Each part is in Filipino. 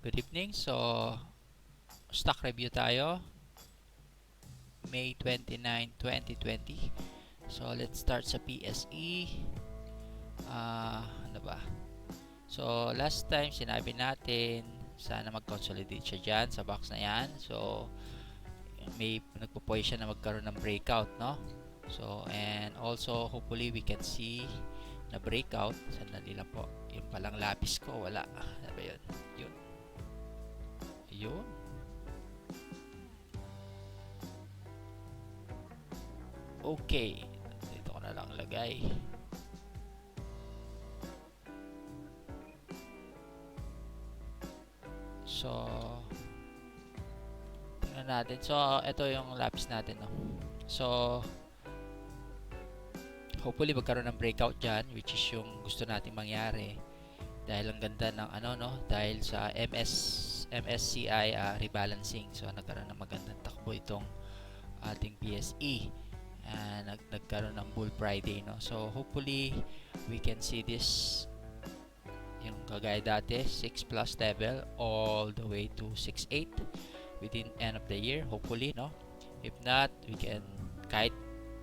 Good evening. So, stock review tayo. May 29, 2020. So, let's start sa PSE. Ano ba? So, last time sinabi natin sana mag-consolidate siya dyan sa box na yan. So, may nagpo-point siya na magkaroon ng breakout, no? So, and also hopefully we can see na breakout. Sandali lang po. Yung palang lapis ko, wala. Ano ba yun? Yun. Yun. Okay. Dito ko na lang lagay. So, tingnan natin. So, ito yung lapis natin, no? So, hopefully magkaroon ng breakout dyan, which is yung gusto natin mangyari. Dahil ang ganda ng dahil sa MSCI rebalancing. So, nagkaroon ng magandang takbo itong ating PSE. Nagkaroon ng Bull Friday, no? So, hopefully, we can see this yung kagaya dati, 6 plus level all the way to 6.8 within end of the year, hopefully, no? If not, we can, kahit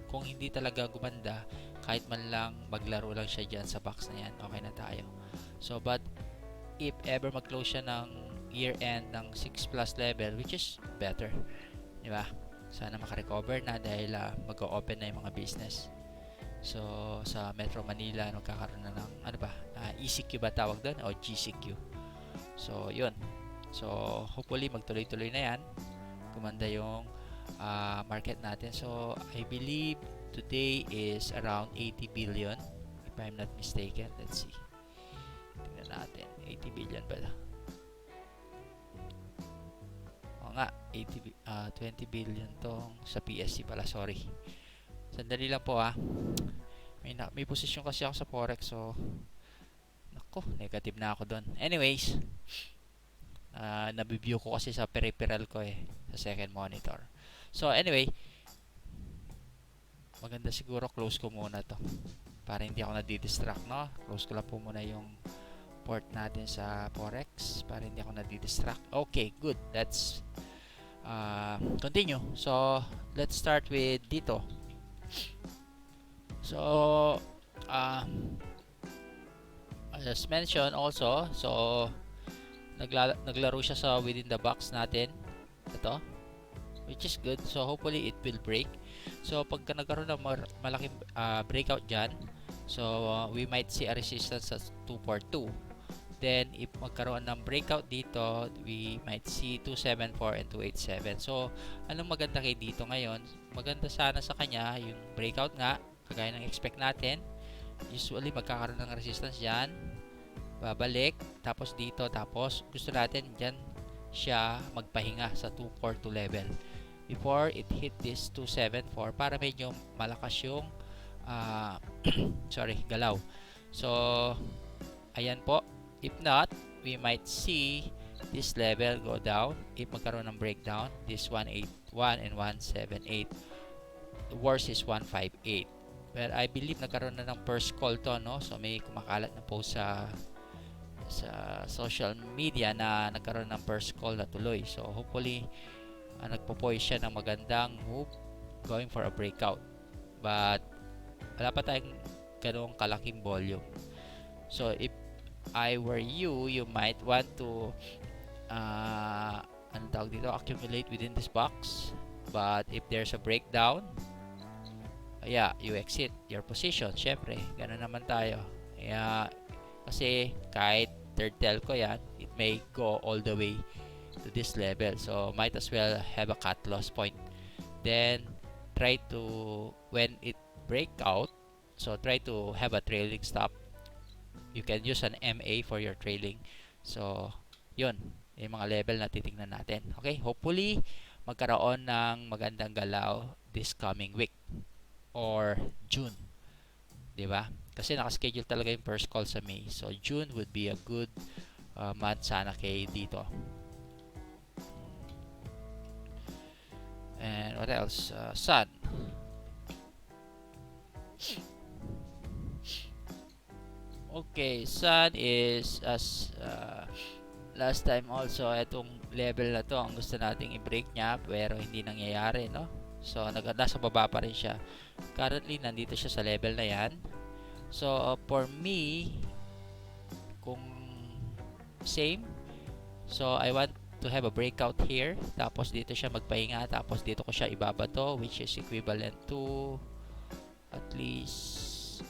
kung hindi talaga gumanda, kahit man lang maglaro lang siya dyan sa box na yan, okay na tayo. So, but if ever mag-close siya ng year-end ng 6 plus level, which is better, di ba? Sana makarecover na dahil mag-o-open na yung mga business. So, sa Metro Manila, magkakaroon na ng, ECQ ba tawag doon? O GCQ. So, yun. So, hopefully, magtuloy-tuloy na yan. Gumanda yung market natin. So, I believe today is around 80 billion. If I'm not mistaken. Let's see. Tingnan natin. 80 billion ba? O nga, 20 billion tong sa PSC pala. Sorry. Sandali lang po may posisyon kasi ako sa Forex. So, nako, negative na ako doon. Anyways, nabiview ko kasi sa peripheral ko sa second monitor. So anyway, maganda siguro close ko muna to para hindi ako nadidistract, no? Close ko lang po muna yung port natin sa Forex para hindi ako nadidistract. Okay, good. Let's continue. So let's start with dito. So as mentioned also, so naglaro siya sa within the box natin. Ito, which is good. So hopefully it will break. So pagka nagkaroon ng malaking breakout dyan, so we might see a resistance sa 242. Then if magkaroon ng breakout dito, we might see 274 and 287. So anong maganda kay dito ngayon? Maganda sana sa kanya yung breakout nga, kagaya ng expect natin. Usually magkakaroon ng resistance dyan, babalik, tapos dito, tapos gusto natin dyan siya magpahinga sa 242 level before it hit this 274 para medyo malakas yung galaw. So ayan po. If not, we might see this level go down if magkaroon ng breakdown. This 181 and 178. The worst is 158. But I believe nagkaroon na ng first call to, no? So may kumakalat na po sa social media na nagkaroon ng first call na tuloy. So hopefully nagpo-poise siya ng magandang move going for a breakout. But wala pa tayong ganong kalaking volume. So if I were you, you might want to accumulate within this box. But if there's a breakdown, you exit your position. Syempre, gano'n naman tayo. Kasi kahit third telco yan, it may go all the way to this level. So might as well have a cut loss point. Then try to, when it break out, so try to have a trailing stop. You can use an MA for your trailing. So yun, yung mga level na titingnan natin. Okay, hopefully magkaroon ng magandang galaw this coming week or June, di ba? Kasi naka-schedule talaga yung first call sa May. So June would be a good month sana kay dito. And what else? Sun. Okay, Sun is as last time also, itong level na to ang gusto nating i-break niya pero hindi nangyayari, no? So nasa baba pa rin siya. Currently nandito siya sa level na yan. So for me, kung same, so I want to have a breakout here, tapos dito siya magpahinga, tapos dito ko siya ibabato, which is equivalent to at least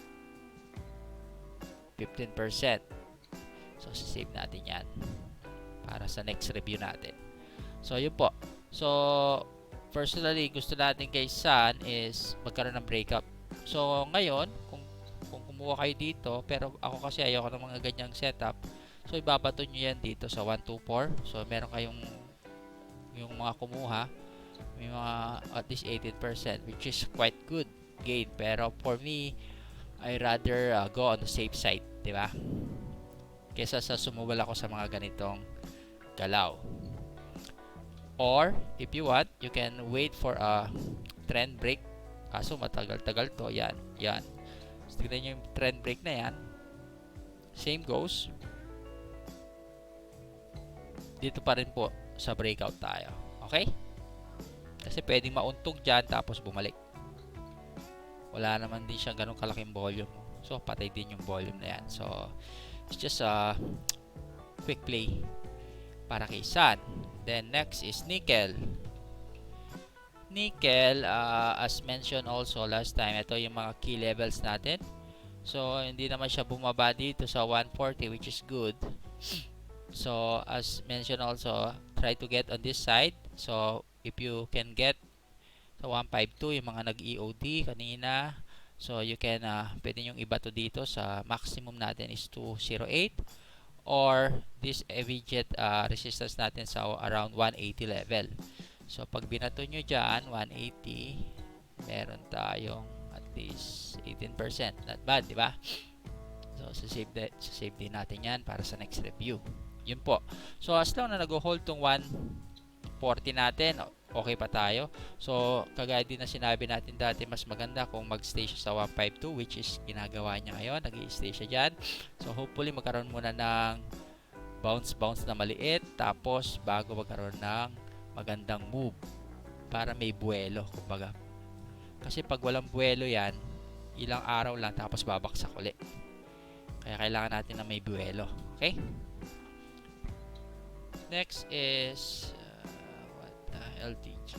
15%. So save natin yan para sa next review natin. So yun po. So personally, gusto natin kay Sun is magkaroon ng breakout. So ngayon, kung kumuha kayo dito, pero ako kasi ayoko ng mga ganyang setup, so ibabato nyo yan dito sa 124. So meron kayong yung mga kumuha, may mga at least 18%, which is quite good gain. Pero for me, I rather go on the safe side, di ba? Kesa sa sumubal ako sa mga ganitong galaw. Or if you want, you can wait for a trend break. Kaso matagal-tagal to. Yan. So, tignan nyo yung trend break na yan. Same goes. Dito pa rin po sa breakout tayo. Okay? Kasi pwedeng mauntog dyan tapos bumalik. Wala naman din siyang ganun kalaking volume. So patay din yung volume na yan. So it's just a quick play para kay Sun. Then next is nickel. Nickel, as mentioned also last time, ito yung mga key levels natin. So hindi naman siya bumaba dito sa 140, which is good. So as mentioned also, try to get on this side. So if you can get sa 152, yung mga nag-EOD kanina, so you can pwede nyong ibato dito sa maximum natin is 208, or this immediate resistance natin sa around 180 level. So pag binato nyo dyan 180, meron tayong at least 18%. Not bad, di ba? So save din natin yan para sa next review. Yun po. So as long na nag-hold tong 140 natin, okay pa tayo. So kagaya din na sinabi natin dati, mas maganda kung mag-stay siya sa 152, which is ginagawa niya ngayon. Nag-i-stay siya dyan. So hopefully magkaroon muna ng bounce na maliit, tapos bago magkaroon ng magandang move para may buwelo, kumbaga. Kasi pag walang buwelo yan, ilang araw lang tapos babaksak ulit. Kaya kailangan natin na may buwelo. Okay? Next is LTG.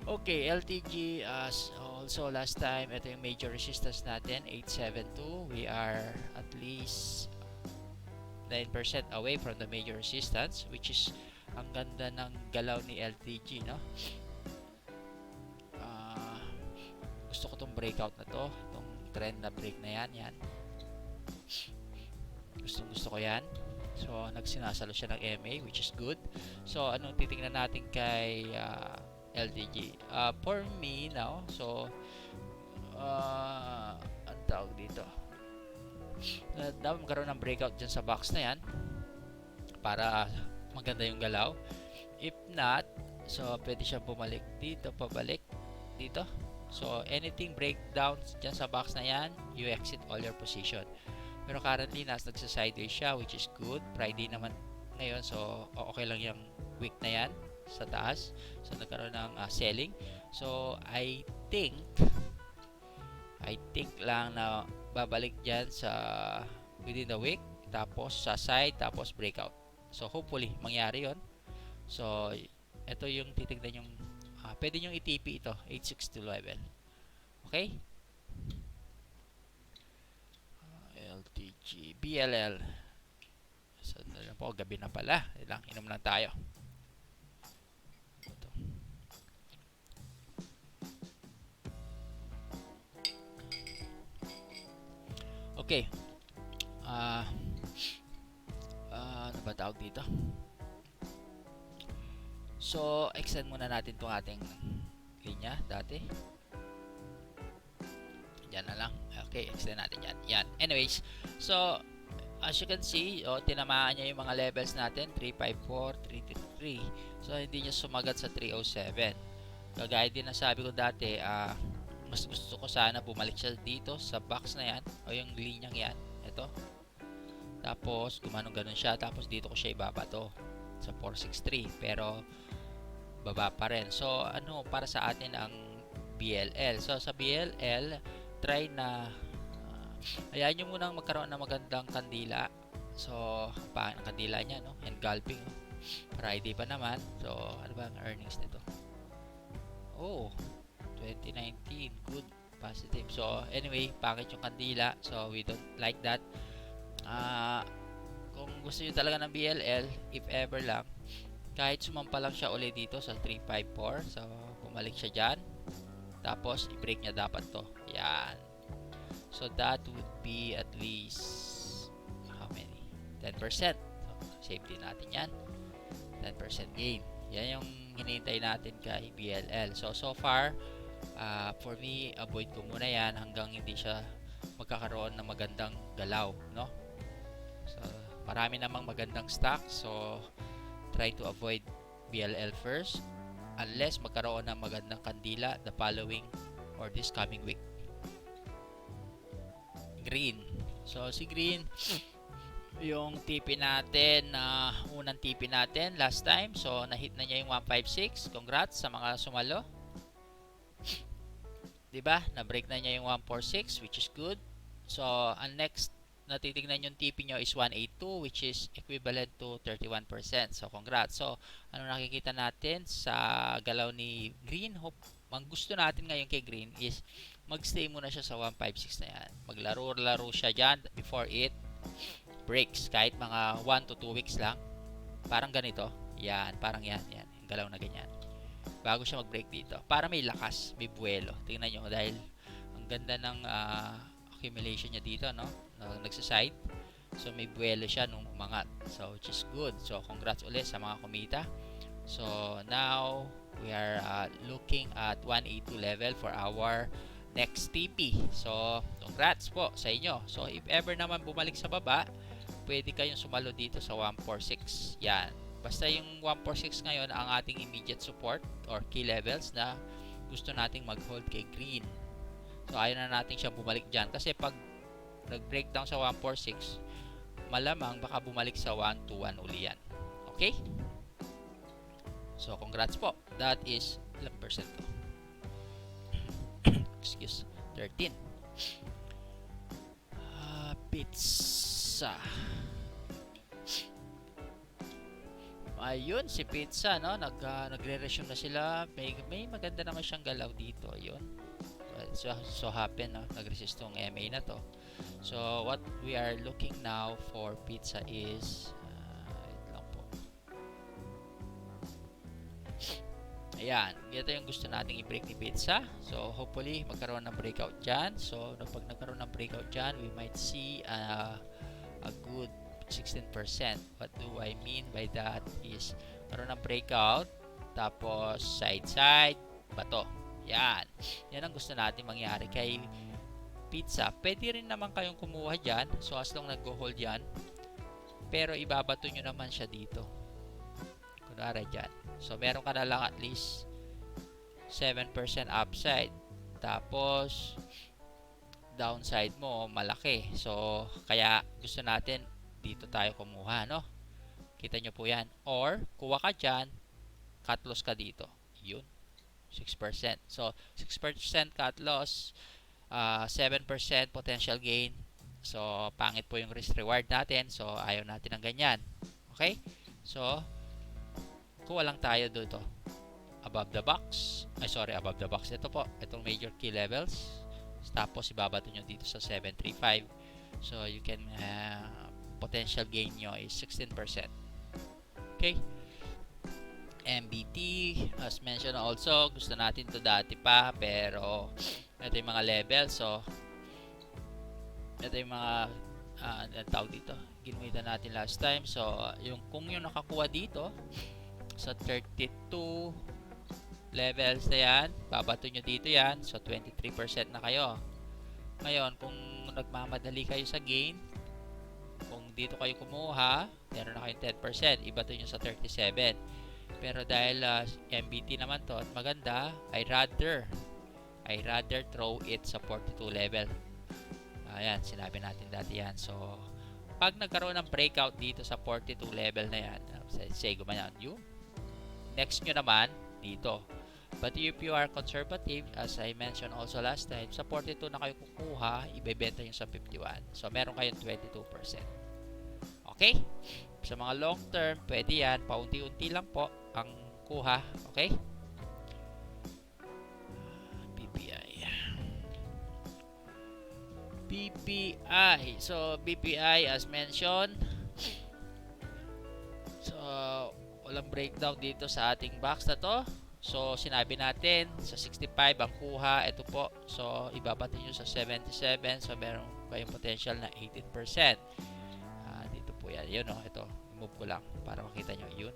Okay, LTG, as also last time, ito yung major resistance natin, 872. We are at least 9% away from the major resistance, which is ang ganda ng galaw ni LTG, no? Gusto ko tong breakout na to, itong trend na break na yan. Gusto ko yan. So nagsinasalo siya ng MA, which is good. So anong titingnan natin kay LTG? For me now, so ang tawag dito, dapat magkaroon ng breakout dyan sa box na yan para maganda yung galaw. If not, so pwede siya bumalik dito, pabalik dito. So anything breakdown dyan sa box na yan, you exit all your position. Pero currently nagsa-sideways siya, which is good. Friday naman ngayon, so okay lang yung week na yan sa taas. So nagkaroon ng selling. So I think lang na babalik dyan sa within the week, tapos sa side, tapos breakout. So hopefully mangyari yon. So ito yung titignan yung pwede nyo i-TP ito, 862 level. Okay? LTG, BLL. So na po, gabi na pala. Inom lang tayo. Ito. Okay. Ano ba tawag dito? So extend muna natin itong ating linya dati. Yan na lang. Okay, extend natin yan. Yan. Anyways, so as you can see, tinamaan niya yung mga levels natin, 354, 333. So hindi niya sumagat sa 307. Kagaya din na sabi ko dati, mas gusto ko sana bumalik siya dito sa box na yan, o yung linyang yan. Ito. Tapos gumanon-ganon siya, tapos dito ko siya ibabato sa 463, pero baba pa rin. So ano para sa atin ang BLL? So sa BLL, try na hayaan nyo munang magkaroon ng magandang kandila. So ang kandila niya, no, engulfing, no? Friday pa naman. So ano ba ang earnings nito? Oh, 2019, good, positive. So anyway, pangit yung kandila, so we don't like that. Kung gusto nyo talaga ng BLL, if ever lang, kahit sumampa lang siya ulit dito sa 354, so bumalik siya dyan, tapos i-break niya dapat to, yan. So that would be at least how many? 10%. So save din natin yan, 10% gain. Yan yung hinihintay natin kay BLL. So far, for me, avoid ko muna yan hanggang hindi siya magkakaroon ng magandang galaw, no? So marami namang magandang stock, so try to avoid BLL first unless magkaroon ng magandang kandila the following or this coming week. Green. So si Green, yung TP natin na unang TP natin last time, so na-hit na niya yung 156. Congrats sa mga sumalo. 'Di ba? Na-break na niya yung 146, which is good. So ang next na titignan yung TP nyo is 182, which is equivalent to 31%. So congrats. So ano nakikita natin sa galaw ni Green? Hope ang gusto natin ngayon kay Green is magstay muna siya sa 156 na yan. Maglaro-laro siya dyan before it breaks. Kahit mga 1 to 2 weeks lang. Parang ganito. Yan. Parang yan. Yan. Yung galaw na ganyan. Bago siya mag-break dito. Para may lakas. May buwelo. Tingnan nyo. Dahil ang ganda ng accumulation niya dito, no? Nagsaside. So may buwelo siya nung umangat. So which is good. So congrats ulit sa mga kumita. So now we are looking at 182 level for our next TP. So congrats po sa inyo. So if ever naman bumalik sa baba, pwede kayong sumalo dito sa 146. Yan. Basta yung 146 ngayon ang ating immediate support or key levels na gusto nating mag-hold kay Green. So ayaw na natin siya bumalik dyan. Kasi pag nag-breakdown sa 146, malamang baka bumalik sa 121 uli yan. Okay? So congrats po. That is ilang percent to? Excuse, 13. Pizza. Ayun, si Pizza, no? Nagre-resume na sila. May maganda naman siyang galaw dito. Ayun. So happen, no? Nag-resist tong MA na to. So what we are looking now for Pizza is wait lang po. Ayan, ito yung gusto nating i-break ni Pizza. So hopefully magkaroon ng breakout dyan. So pag nagkaroon ng breakout dyan, we might see a good 16%. What do I mean by that is karoon ng breakout, tapos side bato. Yan ang gusto natin mangyari kay Pizza. Pwede rin naman kayong kumuha dyan, so as long nag-hold yan, pero ibabato nyo naman siya dito, kunwari dyan. So meron ka na lang at least 7% upside, tapos downside mo malaki. So kaya gusto natin dito tayo kumuha, no? Kita nyo po yan. Or kuha ka dyan, cut loss ka dito. Yun, 6%. So 6% cut loss, 7% potential gain. So pangit po yung risk reward natin. So ayaw natin ng ganyan. Okay? So kuha lang tayo dito above the box. Above the box. Ito po, itong major key levels. Tapos ibabato nyo dito sa 735. So you can potential gain nyo is 16%. Okay? MBT, as mentioned also, gusto natin to dati pa, pero ito yung mga level. So ito yung mga tawag dito, ginamit natin last time. So kung yung nakakuha dito sa 32 levels na yan, babato nyo dito yan. So 23% na kayo. Ngayon, kung nagmamadali kayo sa gain, kung dito kayo kumuha, meron na kayong 10%, ibato nyo sa 37. Pero dahil MBT naman to at maganda, I rather throw it sa 42 level. Ayan, sinabi natin dati yan. So pag nagkaroon ng breakout dito sa 42 level na yan, say gumayan yun, next nyo naman dito. But if you are conservative, as I mentioned also last time, sa 42 na kayo kukuha, ibebenta nyo sa 51. So meron kayong 22%. Okay? Sa mga long term, pwede yan, paunti-unti lang po ang kuha. Okay? BPI. So, BPI as mentioned. So, walang breakdown dito sa ating box na to. So, sinabi natin sa 65 ang kuha. Ito po. So, ibabati nyo sa 77. So, meron kayong potential na 18%. Dito po yan. Yun o. Ito. Move ko lang para makita nyo. Yun.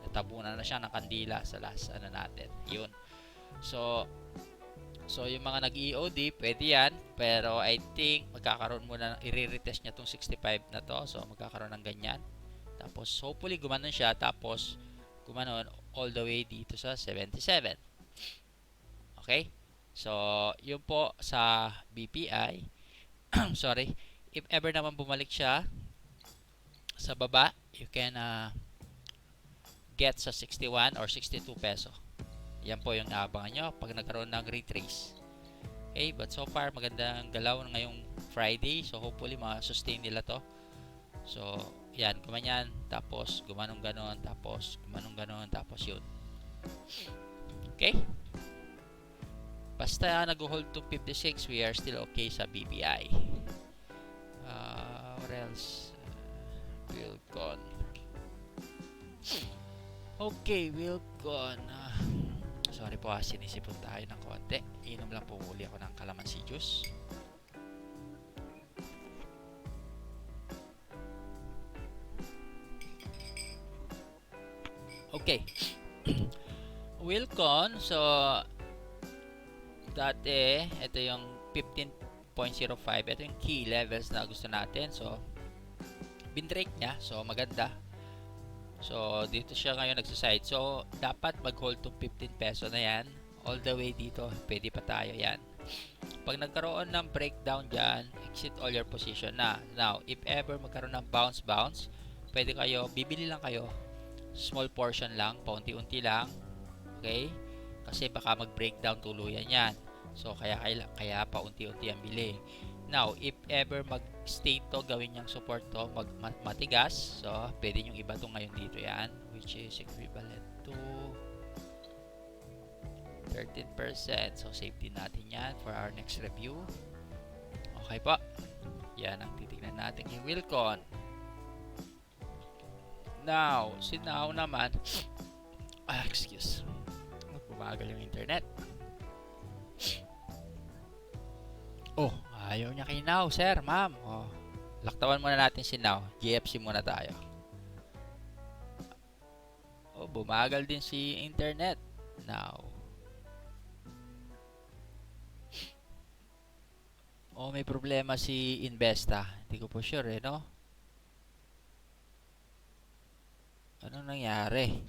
Natabunan na siya ng kandila sa last ano natin. Yun. So, yung mga nag-EOD, pwede yan. Pero I think, magkakaroon muna, i-retest niya itong 65 na to. So, magkakaroon ng ganyan. Tapos, hopefully, gumanon siya. Tapos, gumanon all the way dito sa 77. Okay? So, yun po sa BPI. Sorry. If ever naman bumalik siya sa baba, you can get sa 61 or 62 peso. Yan po yung naabangan nyo pag nagkaroon ng retrace. Okay, but so far magandang galaw ngayong Friday. So hopefully ma-sustain nila to. So yan, gumanyan, tapos gumanong ganon, tapos gumanong ganon, tapos yun. Okay? Basta nag-hold to 56, we are still okay sa BPI. What else? Wilcon. Okay, Wilcon. Sorry po, sinisipon tayo ng konti. Inom lang po uli ako ng calamansi juice. Okay. Wilcon, so dati, ito yung 15.05. Ito yung key levels na gusto natin. So, binrake niya. So, maganda. So, dito siya ngayon nagsaside. So, dapat mag-hold to 15 peso na yan. All the way dito. Pwede pa tayo yan. Pag nagkaroon ng breakdown dyan, exit all your position na. Now, if ever magkaroon ng bounce, pwede kayo, bibili lang kayo. Small portion lang, paunti-unti lang. Okay? Kasi baka mag-breakdown tuluyan yan. So, kaya paunti-unti ang bili. Now, if ever mag-stay to, gawin niyang support to, matigas. So, pwede niyong iba to ngayon dito yan, which is equivalent to 13%. So, safety natin yan for our next review. Okay po. Yan ang titignan natin yung Wilcon. Now, si Now naman, excuse. Bumagal yung internet. Oh, ayaw niya kay Now, sir, ma'am. Oh, laktawan muna natin si Now. GFC muna tayo. Oh, bumagal din si internet. Now. Oh, may problema si Investa. Hindi ko po sure, no? Ano nangyari?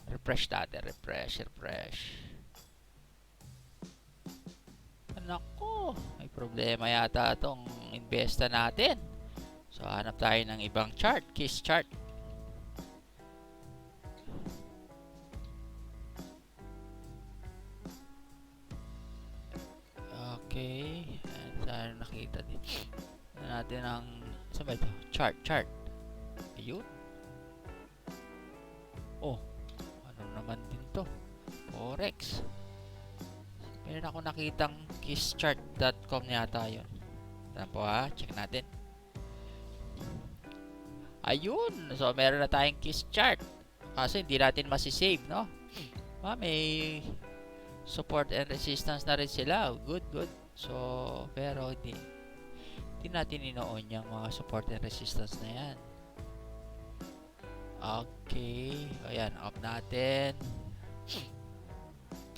Refresh natin. Refresh. Nako, may problema yata itong Investa natin. So, hanap tayo ng ibang chart. Kiss chart. Okay. Saan nakita din? Natin ang, saan ba ito? Chart. Ayun. Oh, ano naman din to? Forex. Meron ako nakitang kisschart.com yata yun. Tara po check natin. Ayun, so meron na tayong kischart. Kasi hindi natin masisave, no? May support and resistance na rin sila. Good. So, pero hindi natin inoon yung mga support and resistance na yan. Okay, ayan, off natin.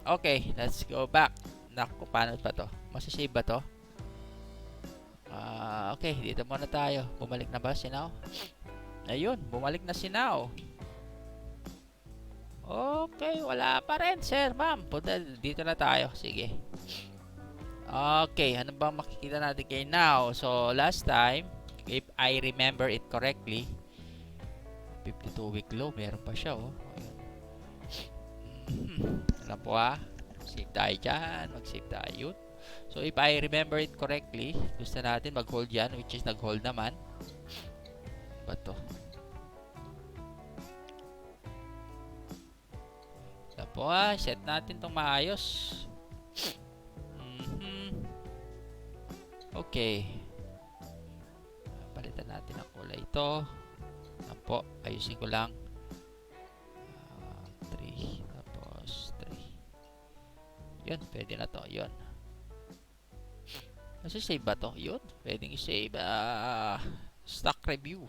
Okay, let's go back. Naku, paano pa to? Masasave ba to? Okay, dito muna tayo. Bumalik na ba si Now? Ayun, bumalik na si Now. Okay, wala pa rin, sir, ma'am. Punta dito na tayo. Sige. Okay, ano ba makikita natin kay now? So, last time, if I remember it correctly, 52-week low, meron pa siya, oh. Ayan. Ano po save tayo dyan, mag-save tayo. So, if I remember it correctly, gusto natin mag-hold yan, which is nag-hold naman. Ba to? Ano po set natin itong maayos. Okay. Palitan natin ang kulay ito. Ano po, ayusin ko lang. 3, tapos 3. Yun, pwede na to. Yun. Kasi save ba to? Yun, pwedeng i-save. Stock review.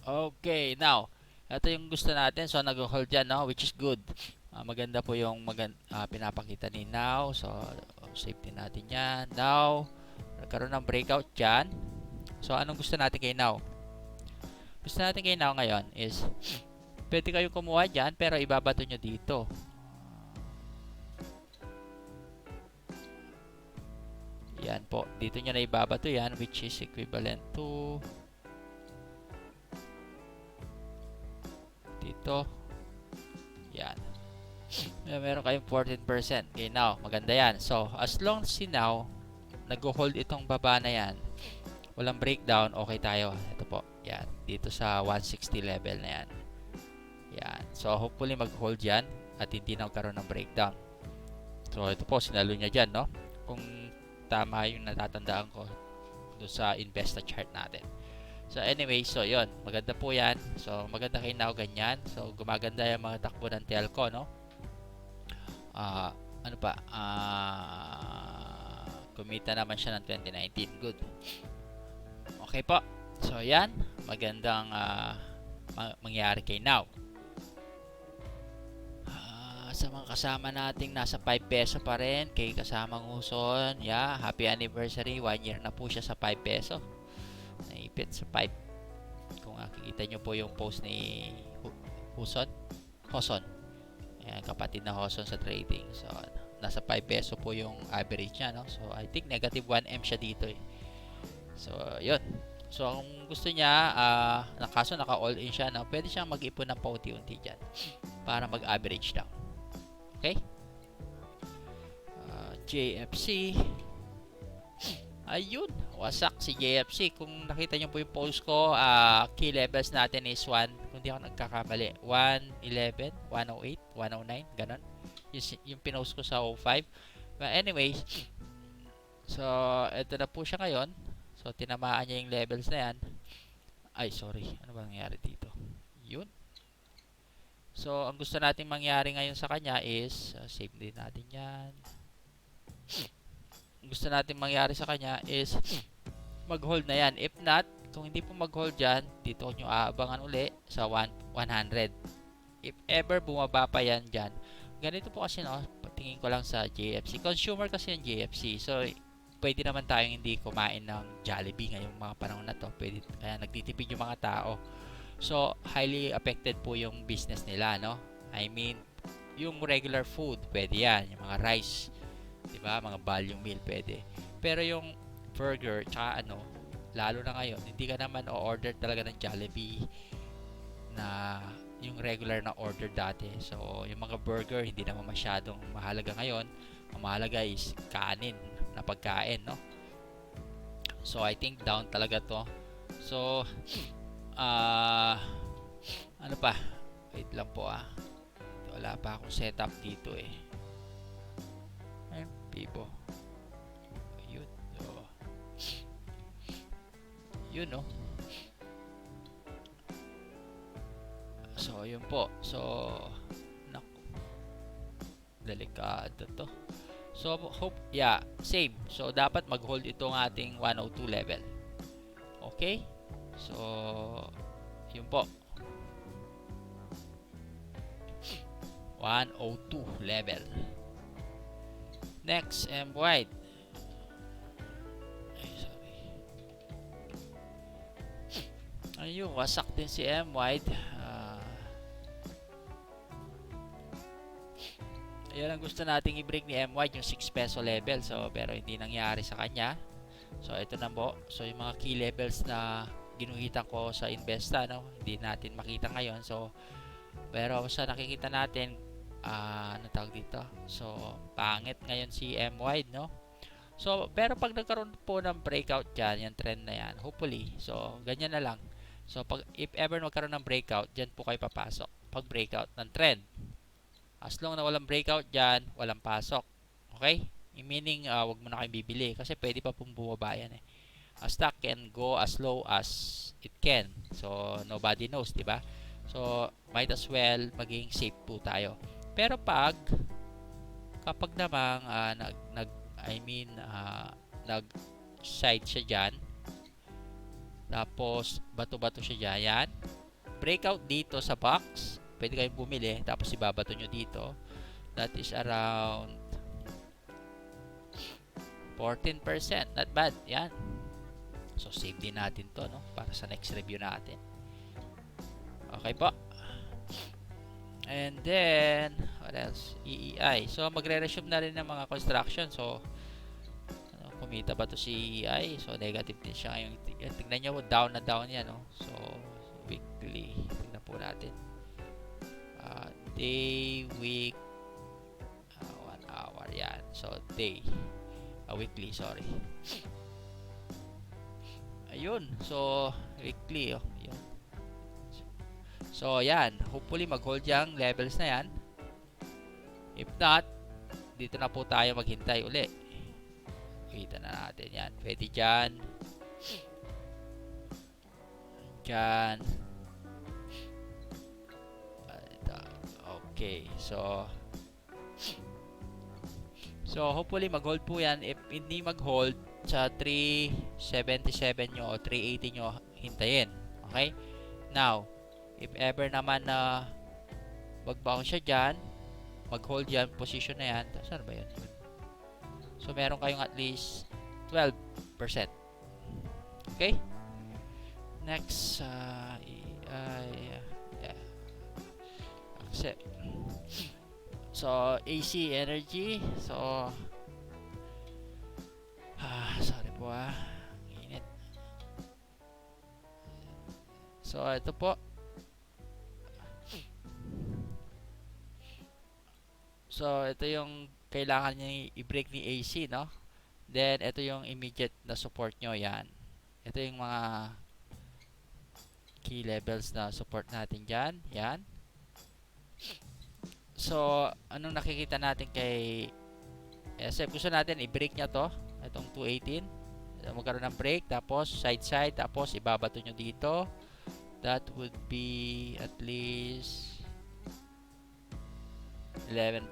Okay, now, ito yung gusto natin. So, nag-hold dyan, no? Which is good. Maganda po yung pinapakita ni now. So, save din natin yan. Now, nagkaroon ng breakout dyan. So, anong gusto natin kay now? Gusto natin kay now ngayon is, pwede kayong kumuha dyan, pero ibabato nyo dito. Yan po. Dito nyo na ibabato yan, which is equivalent to dito. Yan. Meron kayong 14%. Okay, now, maganda yan. So, as long as now, nag-hold itong baba na yan, walang breakdown, okay tayo. Ito po. Yan. Dito sa 160 level na yan. Yan. So, hopefully mag-hold yan at hindi na magkaroon ng breakdown. So, ito po, sinalo niya dyan, no? Kung tama yung natatandaan ko doon sa Investa chart natin. So, anyway, so, yon, maganda po yan. So, maganda kayo now ganyan. So, gumaganda yung mga takbo ng telco, no? Ano pa? Kumita naman siya ng 2019. Good. Okay po. So, yan. Magandang mangyari kay now. Sa mga kasama nating nasa 5 peso pa rin, kay kasamang Huson, yeah, happy anniversary, 1 year na po siya sa 5 peso. Naipit sa 5. Kung nakikita nyo po yung post ni Huson, ayan, kapatid na Huson sa trading. So, nasa 5 peso po yung average niya, no? So, I think negative 1M siya dito eh. So, yun. So, kung gusto niya, kaso naka-all in siya, no? Pwede siyang mag-ipon ng paunti-unti dyan para mag-average down. Okay? JFC. Ayun. Wasak si JFC. Kung nakita nyo po yung post ko, key levels natin is 1. Kung di ako nagkakamali. 111, 108, 109. Ganon. Yung pinost ko sa 05. But anyways, so, ito na po siya ngayon. So, tinamaan niya yung levels na yan. Ay, sorry. Ano ba nangyari dito? Yun. So, ang gusto nating mangyari ngayon sa kanya is, save din natin yan. Ang gusto nating mangyari sa kanya is, mag-hold na yan. If not, kung hindi po mag-hold dyan, dito nyo aabangan uli sa 100. If ever bumaba pa yan dyan, ganito po kasi, no, tingin ko lang sa JFC. Consumer kasi yung JFC. So, pwede naman tayong hindi kumain ng Jollibee ngayong mga panahon na to. Pwede, kaya nagtitipid yung mga tao. So, highly affected po yung business nila, no? I mean, yung regular food, pwede yan. Yung mga rice, diba? Mga volume meal, pwede. Pero yung burger, tsaka lalo na ngayon, hindi ka naman o-order talaga ng Jollibee na yung regular na order dati. So, yung mga burger, hindi naman masyadong mahalaga ngayon. Ang mahalaga is kanin na pagkain, no? So, I think down talaga to. So, ano pa? Wait lang po wala pa akong setup dito eh. Ayun, Pibo. Yun. Yun, no? So, yun po. So, naku. Delikado to. So, hope, yeah, same. So, dapat mag-hold itong ating 102 level. Okay? So, yun po. 102 level. Next, M-Wide. Ay, sorry. Ayun, wasak din si M-Wide. Ayun ang gusto nating i-break ni M-Wide, yung 6 peso level. So, pero hindi nangyari sa kanya. So, ito na po. So, yung mga key levels na ginuhitan ko sa Investa, no? Hindi natin makita ngayon. So, pero sa nakikita natin, ano tawag dito? So, pangit ngayon si M-Wide, no? So, pero pag nagkaroon po ng breakout dyan, yung trend na yan, hopefully, so, ganyan na lang. So, pag, if ever magkaroon ng breakout, dyan po kayo papasok. Pag breakout ng trend. As long na walang breakout dyan, walang pasok. Okay? Meaning, wag mo na kayong bibili kasi pwede pa pong bumaba yan eh. A stock can go as low as it can. So, nobody knows, di ba? So, might as well maging safe po tayo. Pero kapag namang nag side siya dyan, tapos bato-bato siya dyan, yan, breakout dito sa box, pwede kayong bumili, tapos ibabato nyo dito. That is around 14%. Not bad. Yan. So, save din natin to, no? Para sa next review natin. Okay po. And then, what else? EEI. So, magre-resume na rin ng mga construction. So, kumita ba to si EEI? So, negative din siya ngayon. Tignan nyo, down na down yan, no? So, weekly. Tignan po natin. Day, week, 1 hour. Yan. So, day. Weekly, sorry. Ayun. So, weekly, oh. Yun. So, yan. Hopefully, mag-hold yung levels na yan. If not, dito na po tayo maghintay uli. Kita na natin yan. Pwede dyan. Dyan. Okay. So, hopefully, mag-hold po yan. If hindi mag-hold, sa 377 nyo o 380 nyo, hintayin. Okay? Now, if ever naman na mag-bounce siya dyan, mag-hold yan, position na yan. Saan ba yan? So, meron kayong at least 12%. Okay? Next, accept. So, AC Energy. So, sorry po init. So, ito po. So, ito yung kailangan niya i-break ni AC, no? Then, ito yung immediate na support nyo, yan. Ito yung mga key levels na support natin dyan, yan. So, anong nakikita natin kay SF? Gusto natin i-break niya to, itong 218. Magkaroon ng break, tapos side, tapos ibabato nyo dito. That would be at least 11%.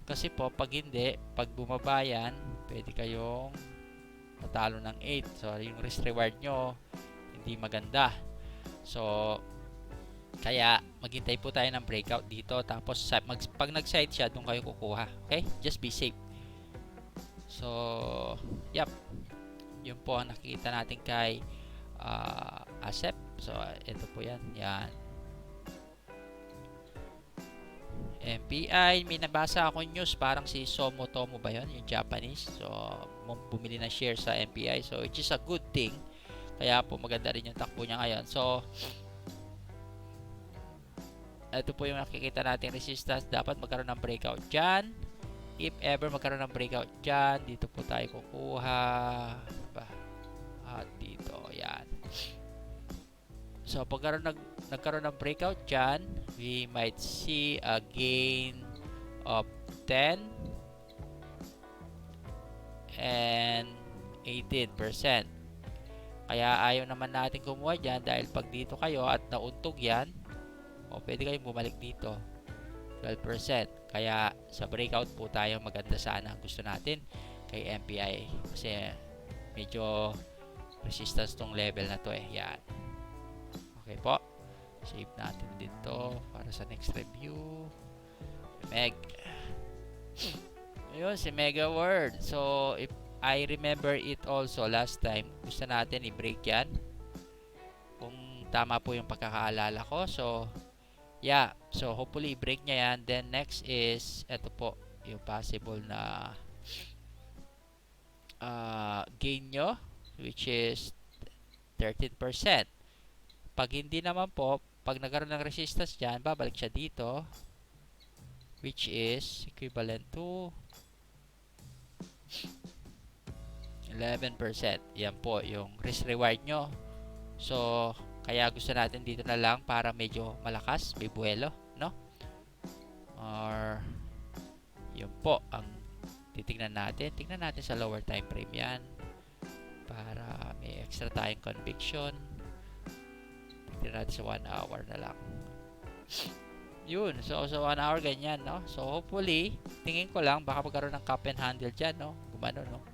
Kasi po, pag hindi, pag bumaba yan, pwede kayong matalo ng 8. So, yung risk reward nyo, hindi maganda. So, kaya, maghintay po tayo ng breakout dito. Tapos, pag nag-side siya, doon kayo kukuha. Okay? Just be safe. So, yep. Yun po ang nakikita natin kay ASEP. So, ito po yan. Yan. MPI, may nabasa ako news, parang si Somotomo ba yun, yung Japanese. So, bumili na share sa MPI. So, which is a good thing. Kaya po, maganda rin yung takbo niya ngayon. So, ito po yung nakikita natin resistance. Dapat magkaroon ng breakout dyan. If ever magkaroon ng breakout dyan, dito po tayo kukuha. At dito, yan. So, pag nagkaroon ng breakout dyan, we might see a gain of 10 and 18%. Kaya ayaw naman natin kumuha dyan dahil pag dito kayo at nauntog yan, pwede kayong bumalik dito. 12%. Kaya sa breakout po tayo, maganda sana gusto natin kay MPI. Kasi medyo resistance tong level na to eh. Yan. Okay po. Save natin dito para sa next review. Meg. Ayun, si Mega World. So, if I remember it also last time, gusto natin i-break yan. Kung tama po yung pagkakaalala ko. So, Yeah, so hopefully break niya yan. Then next is ito po yung possible na gain nyo, which is 13%. Pag hindi naman po, pag nagkaroon ng resistance dyan, babalik siya dito, which is equivalent to 11%. Yan po yung risk reward nyo. So kaya gusto natin dito na lang para medyo malakas, may buwelo, no? Or yun po ang titignan natin. Tignan natin sa lower time frame yan para may extra tayong conviction. Tignan natin sa 1 hour na lang. Yun, so sa 1 hour ganyan, no? So hopefully, tingin ko lang baka magkaroon ng cup and handle dyan, no? Gumano, no?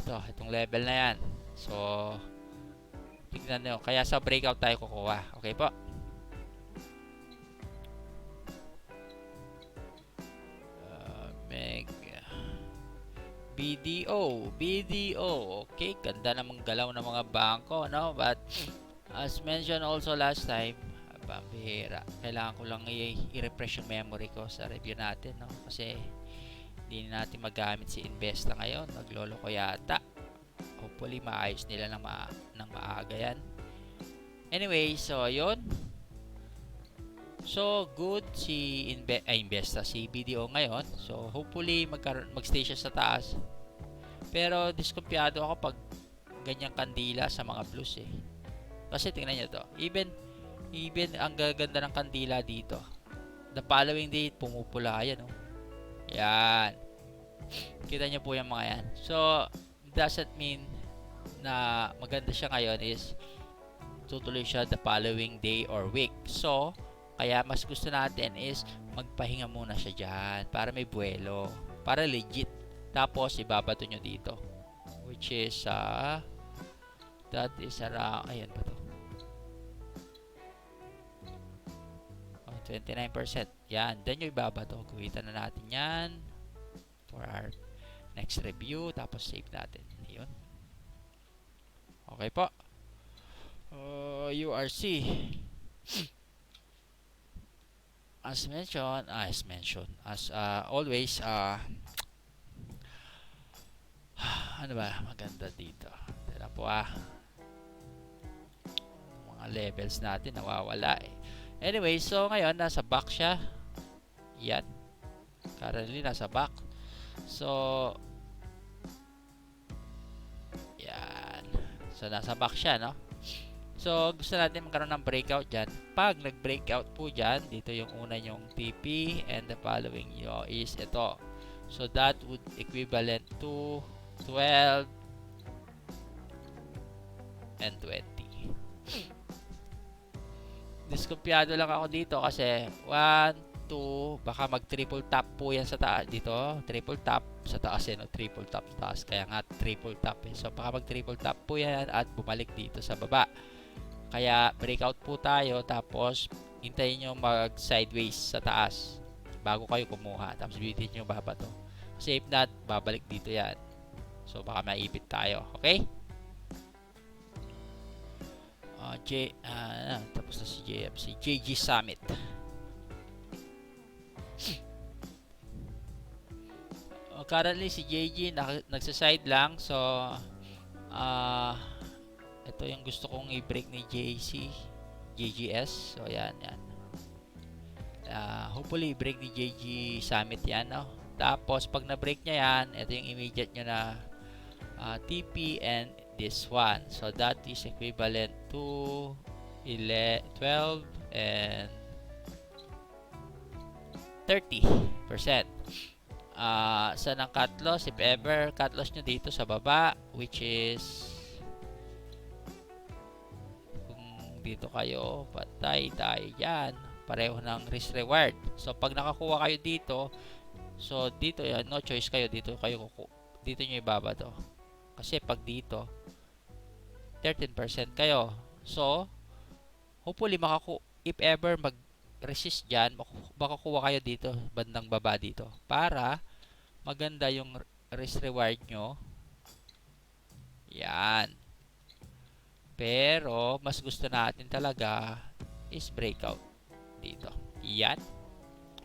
Itong level na yan. So tignan nyo, kaya sa breakout tayo kukuha. Okay po? BDO. Okay, ganda namang galaw ng mga bangko, no? But as mentioned also last time, pambihira. Kailangan ko lang i-refresh yung memory ko sa review natin, no? Kasi hindi natin magamit si Investa ngayon. Naglolo ko yata. Hopefully maayos nila ng maaga yan. Anyway, so yun. So good si Investa, si BDO ngayon. So hopefully magstay siya sa taas. Pero diskumpiyado ako pag ganyang kandila sa mga blues eh. Kasi tingnan nyo to. Even ang gaganda ng kandila dito. The following day pumupula yan, oh. Yan. Kita nyo po yung mga yan. So doesn't mean na maganda siya ngayon is tutuloy siya the following day or week. So kaya mas gusto natin is magpahinga muna siya dyan para may buwelo, para legit. Tapos ibabato nyo dito, which is that is around, ayan ba to, 29%. Yan, then nyo ibabato. Kuwitan na natin yan for our next review. Tapos save natin. Ayun. Okay po. URC as always, ano ba maganda dito? Tira po mga levels natin nawawala eh. Anyway, so ngayon nasa back siya. Yan. Currently nasa back. So yan. So nasa back siya, no? So gusto natin magkaroon ng breakout dyan. Pag nag-breakout po dyan, dito yung una yung TP and the following is ito. So that would equivalent to 12 and 20. Diskumpiyado lang ako dito kasi 1, 2, baka mag triple tap po yan sa taas dito. Triple tap sa taas eh, no? Triple tap sa taas. Kaya nga triple tap eh. So baka mag triple tap po yan at bumalik dito sa baba. Kaya breakout po tayo, tapos hintayin nyo mag sideways sa taas bago kayo kumuha, tapos bitin nyo baba to. Kasi if not, babalik dito yan. So baka maipit tayo. Okay? Tapos na si JFC. JG Summit. Currently si JG nagsaside lang. So ito yung gusto kong i-break ni JGS. So yan. Hopefully i-break ni JG Summit yan, no? Tapos pag na-break niya yan, ito yung immediate nyo na TP and this one. So that is equivalent to 12 and 30%. Saan ang cut loss? If ever cut loss nyo dito sa baba, which is kung dito kayo, patay tayo dyan. Pareho ng risk reward. So pag nakakuha kayo dito, so dito yan, no choice kayo, dito nyo ibaba to. Kasi pag dito 13% kayo. So hopefully if ever mag-resist dyan, makakuha kayo dito, bandang baba dito, para maganda yung risk reward nyo. Yan. Pero mas gusto natin talaga is breakout dito. Yan.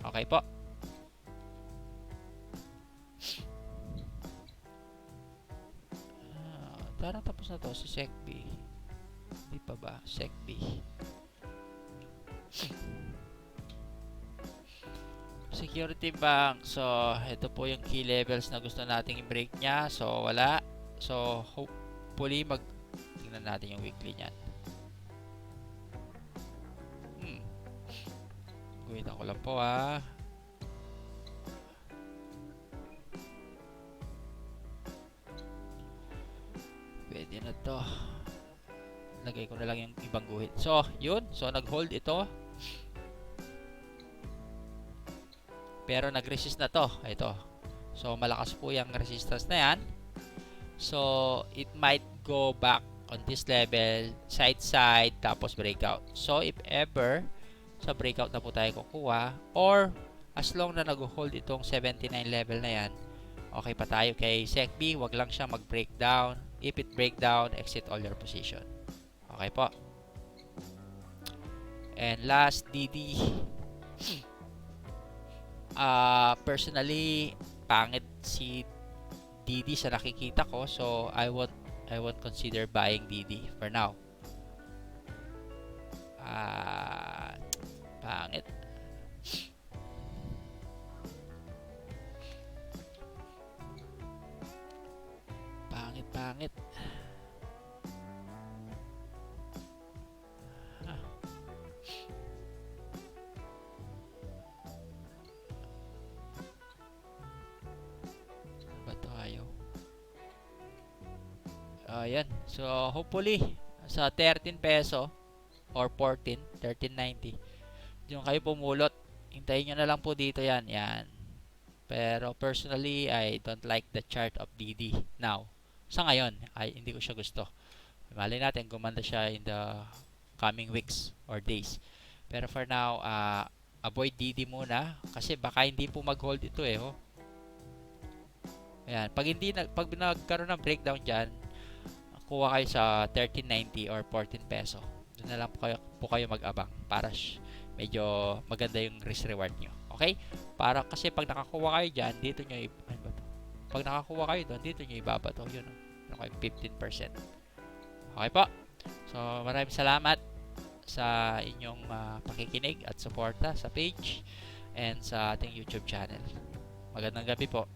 Okay po. Parang tapos na to si SecB. Hindi pa ba? SecB. Security Bank. So, ito po yung key levels na gusto nating i-break niya. So, wala. So, hopefully tingnan natin yung weekly niyan. Wait ako lang po Pwede na to. Lagay ko na lang yung ibang guhit. So, yun. So, nag-hold ito. Pero nag-resist na to. Ito. So, malakas po yung resistance na yan. So, it might go back on this level, side, tapos breakout. So, if ever, sa breakout na po tayo kukuha, or as long na nag-hold itong 79 level na yan, okay pa tayo kay SecB. Wag lang siya mag-breakdown. If it breakdown, exit all your position. Okay po. And last, DD. Personally, pangit si DD sa nakikita ko, so I won't consider buying DD for now. Pangit. Pangit. Ayan. So, hopefully, sa 13 peso or 14, 13.90, yung kayo pumulot. Hintayin nyo na lang po dito yan. Yan. Pero, personally, I don't like the chart of DD now. Sa ngayon, ay hindi ko siya gusto. Malay natin, gumanda siya in the coming weeks or days. Pero for now, avoid DD muna. Kasi baka hindi po mag-hold ito oh. Ayan. Pag nagkaroon ng breakdown dyan, kuha kayo sa 13.90 or 14 peso. Doon na lang po kayo mag-abang para medyo maganda yung risk reward nyo. Okay? Kasi pag nakakuha kayo dyan, dito nyo pag nakakuha kayo doon, dito nyo ibabato. Yun. Okay, 15%. Okay po. So, maraming salamat sa inyong pakikinig at suporta sa page and sa ating YouTube channel. Magandang gabi po.